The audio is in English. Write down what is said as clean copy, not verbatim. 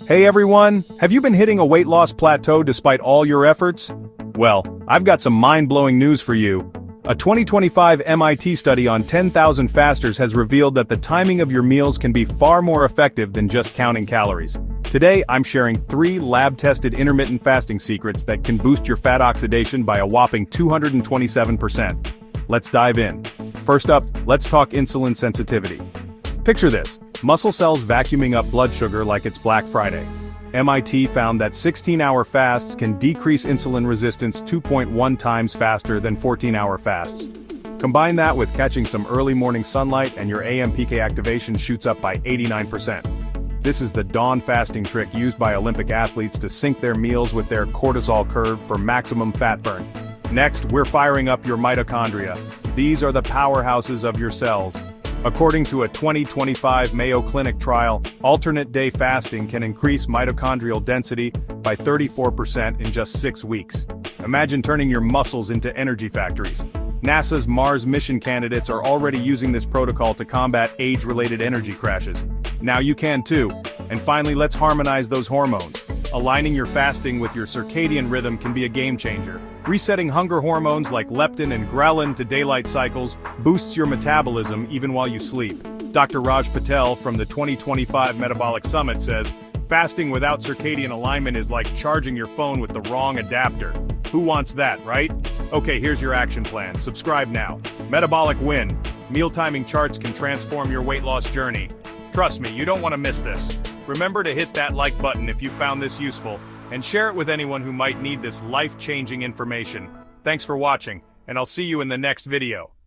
Hey everyone, have you been hitting a weight loss plateau despite all your efforts? Well, I've got some mind-blowing news for you. A 2025 MIT study on 10,000 fasters has revealed that the timing of your meals can be far more effective than just counting calories. Today, I'm sharing 3 lab-tested intermittent fasting secrets that can boost your fat oxidation by a whopping 227%. Let's dive in. First up, let's talk insulin sensitivity. Picture this. Muscle cells vacuuming up blood sugar like it's Black Friday. MIT found that 16-hour fasts can decrease insulin resistance 2.1 times faster than 14-hour fasts. Combine that with catching some early morning sunlight and your AMPK activation shoots up by 89%. This is the dawn fasting trick used by Olympic athletes to sync their meals with their cortisol curve for maximum fat burn. Next, we're firing up your mitochondria. These are the powerhouses of your cells. According to a 2025 Mayo Clinic trial, alternate day fasting can increase mitochondrial density by 34% in just 6 weeks. Imagine turning your muscles into energy factories. NASA's Mars mission candidates are already using this protocol to combat age-related energy crashes. Now you can too. And finally, let's harmonize those hormones. Aligning your fasting with your circadian rhythm can be a game changer. Resetting hunger hormones like leptin and ghrelin to daylight cycles boosts your metabolism even while you sleep. Dr. Patel from the 2025 Metabolic Summit says, fasting without circadian alignment is like charging your phone with the wrong adapter. Who wants that, right? Okay, here's your action plan. Subscribe now. Metabolic win. Meal timing charts can transform your weight loss journey. Trust me, you don't want to miss this. Remember to hit that like button if you found this useful, and share it with anyone who might need this life-changing information. Thanks for watching, and I'll see you in the next video.